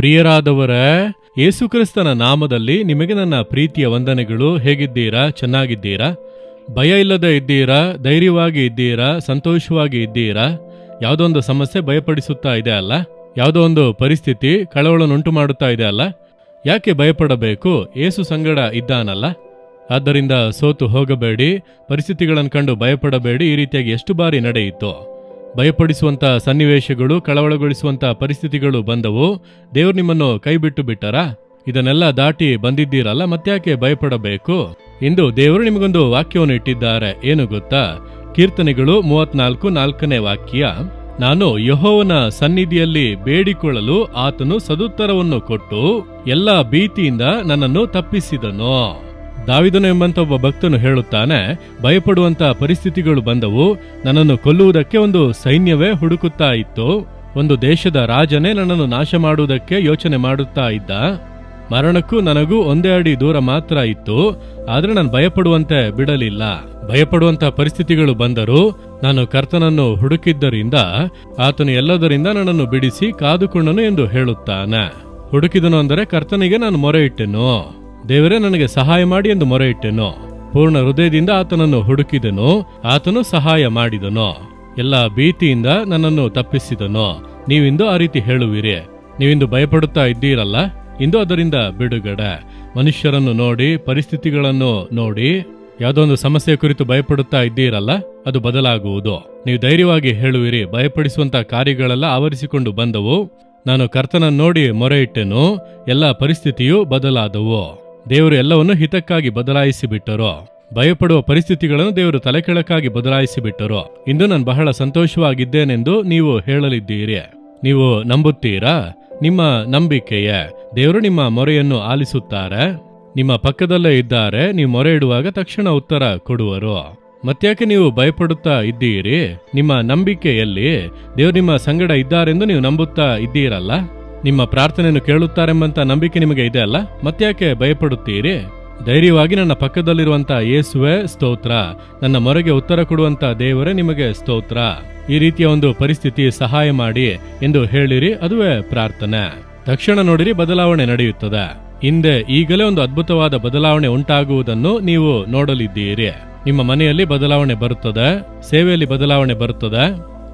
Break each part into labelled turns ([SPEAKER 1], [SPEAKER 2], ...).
[SPEAKER 1] ಪ್ರಿಯರಾದವರೇ, ಯೇಸುಕ್ರಿಸ್ತನ ನಾಮದಲ್ಲಿ ನಿಮಗೆ ನನ್ನ ಪ್ರೀತಿಯ ವಂದನೆಗಳು. ಹೇಗಿದ್ದೀರಾ? ಚೆನ್ನಾಗಿದ್ದೀರಾ? ಭಯ ಇಲ್ಲದೆ ಇದ್ದೀರಾ? ಧೈರ್ಯವಾಗಿ ಇದ್ದೀರಾ? ಸಂತೋಷವಾಗಿ ಇದ್ದೀರಾ? ಯಾವುದೋ ಒಂದು ಸಮಸ್ಯೆ ಭಯಪಡಿಸುತ್ತಾ ಇದೆ ಅಲ್ಲ? ಯಾವುದೋ ಒಂದು ಪರಿಸ್ಥಿತಿ ಕಳವಳನುಂಟು ಮಾಡುತ್ತಾ ಇದೆ ಅಲ್ಲ? ಯಾಕೆ ಭಯಪಡಬೇಕು? ಯೇಸು ಸಂಗಡ ಇದ್ದಾನಲ್ಲ? ಆದ್ದರಿಂದ ಸೋತು ಹೋಗಬೇಡಿ, ಪರಿಸ್ಥಿತಿಗಳನ್ನು ಕಂಡು ಭಯಪಡಬೇಡಿ. ಈ ರೀತಿಯಾಗಿ ಎಷ್ಟು ಬಾರಿ ನಡೆಯಿತು. ಭಯಪಡಿಸುವಂಥ ಸನ್ನಿವೇಶಗಳು, ಕಳವಳಗೊಳಿಸುವಂಥ ಪರಿಸ್ಥಿತಿಗಳು ಬಂದವು. ದೇವರು ನಿಮ್ಮನ್ನು ಕೈ ಬಿಟ್ಟು ಬಿಟ್ಟರಾ? ಇದನ್ನೆಲ್ಲ ದಾಟಿ ಬಂದಿದ್ದೀರಲ್ಲ, ಮತ್ತ್ಯಾಕೆ ಭಯಪಡಬೇಕು? ಇಂದು ದೇವರು ನಿಮಗೊಂದು ವಾಕ್ಯವನ್ನು ಇಟ್ಟಿದ್ದಾರೆ. ಏನು ಗೊತ್ತಾ? ಕೀರ್ತನೆಗಳು 34:4ನೇ ವಾಕ್ಯ. ನಾನು ಯೆಹೋವನ ಸನ್ನಿಧಿಯಲ್ಲಿ ಬೇಡಿಕೊಳ್ಳಲು ಆತನು ಸದುತ್ತರವನ್ನು ಕೊಟ್ಟು ಎಲ್ಲ ಭೀತಿಯಿಂದ ನನ್ನನ್ನು ತಪ್ಪಿಸಿದನು. ದಾವಿದನು ಎಂಬಂತ ಒಬ್ಬ ಭಕ್ತನು ಹೇಳುತ್ತಾನೆ, ಭಯಪಡುವಂತ ಪರಿಸ್ಥಿತಿಗಳು ಬಂದವು. ನನ್ನನ್ನು ಕೊಲ್ಲುವುದಕ್ಕೆ ಒಂದು ಸೈನ್ಯವೇ ಹುಡುಕುತ್ತಾ ಇತ್ತು. ಒಂದು ದೇಶದ ರಾಜನೇ ನನ್ನನ್ನು ನಾಶ ಮಾಡುವುದಕ್ಕೆ ಯೋಚನೆ ಮಾಡುತ್ತಾ ಇದ್ದ. ಮರಣಕ್ಕೂ ನನಗೂ ಒಂದೇ ಅಡಿ ದೂರ ಮಾತ್ರ ಇತ್ತು. ಆದ್ರೆ ನಾನು ಭಯಪಡುವಂತೆ ಬಿಡಲಿಲ್ಲ. ಭಯಪಡುವಂತ ಪರಿಸ್ಥಿತಿಗಳು ಬಂದರೂ ನಾನು ಕರ್ತನನ್ನು ಹುಡುಕಿದ್ದರಿಂದ ಆತನು ಎಲ್ಲದರಿಂದ ನನ್ನನ್ನು ಬಿಡಿಸಿ ಕಾದುಕೊಂಡನು ಎಂದು ಹೇಳುತ್ತಾನೆ. ಹುಡುಕಿದನು ಅಂದರೆ ಕರ್ತನಿಗೆ ನಾನು ಮೊರೆ ಇಟ್ಟೆನು. ದೇವರೇ ನನಗೆ ಸಹಾಯ ಮಾಡಿ ಎಂದು ಮೊರೆ ಇಟ್ಟೆನು. ಪೂರ್ಣ ಹೃದಯದಿಂದ ಆತನನ್ನು ಹುಡುಕಿದನು. ಆತನು ಸಹಾಯ ಮಾಡಿದನು. ಎಲ್ಲ ಭೀತಿಯಿಂದ ನನ್ನನ್ನು ತಪ್ಪಿಸಿದನು. ನೀವಿಂದು ಆ ರೀತಿ ಹೇಳುವಿರಿ. ನೀವಿಂದು ಭಯಪಡುತ್ತಾ ಇದ್ದೀರಲ್ಲ, ಇಂದು ಅದರಿಂದ ಬಿಡುಗಡೆ. ಮನುಷ್ಯರನ್ನು ನೋಡಿ, ಪರಿಸ್ಥಿತಿಗಳನ್ನು ನೋಡಿ, ಯಾವುದೋ ಒಂದು ಸಮಸ್ಯೆ ಕುರಿತು ಭಯಪಡುತ್ತಾ ಇದ್ದೀರಲ್ಲ, ಅದು ಬದಲಾಗುವುದು. ನೀವು ಧೈರ್ಯವಾಗಿ ಹೇಳುವಿರಿ, ಭಯಪಡಿಸುವಂತ ಕಾರ್ಯಗಳೆಲ್ಲ ಆವರಿಸಿಕೊಂಡು ಬಂದವು. ನಾನು ಕರ್ತನನ್ನು ನೋಡಿ ಮೊರೆ ಇಟ್ಟೆನು. ಎಲ್ಲ ಪರಿಸ್ಥಿತಿಯು ಬದಲಾದವು. ದೇವರು ಎಲ್ಲವನ್ನು ಹಿತಕ್ಕಾಗಿ ಬದಲಾಯಿಸಿ ಬಿಟ್ಟರು. ಭಯಪಡುವ ಪರಿಸ್ಥಿತಿಗಳನ್ನು ದೇವರು ತಲೆಕೆಳಕಾಗಿ ಬದಲಾಯಿಸಿ ಬಿಟ್ಟರು. ಇಂದು ನಾನು ಬಹಳ ಸಂತೋಷವಾಗಿದ್ದೇನೆಂದು ನೀವು ಹೇಳಲಿದ್ದೀರಿ. ನೀವು ನಂಬುತ್ತೀರಾ? ನಿಮ್ಮ ನಂಬಿಕೆಯೇ ದೇವರು ನಿಮ್ಮ ಮೊರೆಯನ್ನು ಆಲಿಸುತ್ತಾರೆ. ನಿಮ್ಮ ಪಕ್ಕದಲ್ಲೇ ಇದ್ದಾರೆ. ನೀವು ಮೊರೆ ಇಡುವಾಗ ತಕ್ಷಣ ಉತ್ತರ ಕೊಡುವರು. ಮತ್ತ್ಯಾಕೆ ನೀವು ಭಯಪಡುತ್ತಾ ಇದ್ದೀರಿ? ನಿಮ್ಮ ನಂಬಿಕೆಯಲ್ಲಿ ದೇವರು ನಿಮ್ಮ ಸಂಗಡ ಇದ್ದಾರೆಂದು ನೀವು ನಂಬುತ್ತಾ ಇದ್ದೀರಲ್ಲ? ನಿಮ್ಮ ಪ್ರಾರ್ಥನೆಯನ್ನು ಕೇಳುತ್ತಾರೆಂಬಂತ ನಂಬಿಕೆ ನಿಮಗೆ ಇದೆ ಅಲ್ಲ? ಮತ್ತ್ಯಾಕೆ ಭಯಪಡುತ್ತೀರಿ? ಧೈರ್ಯವಾಗಿ ನನ್ನ ಪಕ್ಕದಲ್ಲಿರುವಂತ ಯೇಸುವೆ ಸ್ತೋತ್ರ, ನನ್ನ ಮೊರೆಗೆ ಉತ್ತರ ಕೊಡುವಂತ ದೇವರೇ ನಿಮಗೆ ಸ್ತೋತ್ರ, ಈ ರೀತಿಯ ಒಂದು ಪರಿಸ್ಥಿತಿ ಸಹಾಯ ಮಾಡಿ ಎಂದು ಹೇಳಿರಿ. ಅದುವೇ ಪ್ರಾರ್ಥನೆ. ತಕ್ಷಣ ನೋಡಿರಿ, ಬದಲಾವಣೆ ನಡೆಯುತ್ತದೆ. ಹಿಂದೆ ಈಗಲೇ ಒಂದು ಅದ್ಭುತವಾದ ಬದಲಾವಣೆ ಉಂಟಾಗುವುದನ್ನು ನೀವು ನೋಡಲಿದ್ದೀರಿ. ನಿಮ್ಮ ಮನೆಯಲ್ಲಿ ಬದಲಾವಣೆ ಬರುತ್ತದೆ. ಸೇವೆಯಲ್ಲಿ ಬದಲಾವಣೆ ಬರುತ್ತದೆ.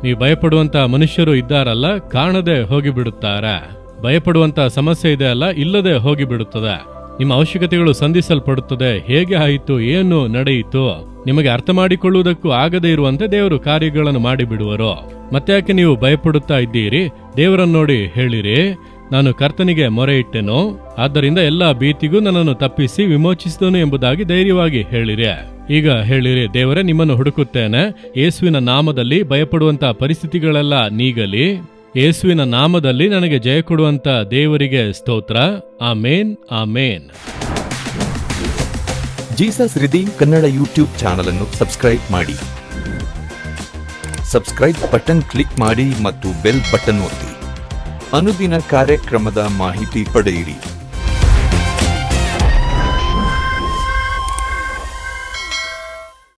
[SPEAKER 1] ನೀವು ಭಯಪಡುವಂತ ಮನುಷ್ಯರು ಇದ್ದಾರಲ್ಲ, ಕಾಣದೆ ಹೋಗಿಬಿಡುತ್ತಾರೆ. ಭಯಪಡುವಂತ ಸಮಸ್ಯೆ ಇದೆ ಅಲ್ಲ, ಇಲ್ಲದೆ ಹೋಗಿಬಿಡುತ್ತದೆ. ನಿಮ್ಮ ಅವಶ್ಯಕತೆಗಳು ಸಂಧಿಸಲ್ಪಡುತ್ತದೆ. ಹೇಗೆ ಆಯಿತು, ಏನು ನಡೆಯಿತು, ನಿಮಗೆ ಅರ್ಥ ಮಾಡಿಕೊಳ್ಳುವುದಕ್ಕೂ ಆಗದೇ ಇರುವಂತೆ ದೇವರು ಕಾರ್ಯಗಳನ್ನು ಮಾಡಿಬಿಡುವರು. ಮತ್ತ್ಯಾಕೆ ನೀವು ಭಯಪಡುತ್ತಾ ಇದ್ದೀರಿ? ದೇವರನ್ನು ನೋಡಿ ಹೇಳಿರಿ, ನಾನು ಕರ್ತನಿಗೆ ಮೊರೆ ಇಟ್ಟೆನು, ಆದ್ದರಿಂದ ಎಲ್ಲ ಭೀತಿಗೂ ನನ್ನನ್ನು ತಪ್ಪಿಸಿ ವಿಮೋಚಿಸಿದನು ಎಂಬುದಾಗಿ ಧೈರ್ಯವಾಗಿ ಹೇಳಿರಿ. ಈಗ ಹೇಳಿರಿ, ದೇವರೇ ನಿಮ್ಮನ್ನು ಹುಡುಕುತ್ತೇನೆ. ಯೇಸುವಿನ ನಾಮದಲ್ಲಿ ಭಯಪಡುವಂತ ಪರಿಸ್ಥಿತಿಗಳೆಲ್ಲ ನೀಗಲಿ. ಯೇಸುವಿನ ನಾಮದಲ್ಲಿ ನನಗೆ ಜಯ ಕೊಡುವಂತ ದೇವರಿಗೆ ಸ್ತೋತ್ರ. ಆಮೇನ್, ಆಮೇನ್.
[SPEAKER 2] ಜೀಸಸ್ ರಿದೀಮ್ ಕನ್ನಡ ಯೂಟ್ಯೂಬ್ ಚಾನಲ್ ಅನ್ನು ಸಬ್ಸ್ಕ್ರೈಬ್ ಮಾಡಿ. ಸಬ್ಸ್ಕ್ರೈಬ್ ಬಟನ್ ಕ್ಲಿಕ್ ಮಾಡಿ ಮತ್ತು ಬೆಲ್ ಬಟನ್ ಒತ್ತಿ. ಅನುದಿನ ಕಾರ್ಯಕ್ರಮದ ಮಾಹಿತಿ ಪಡೆಯಿರಿ.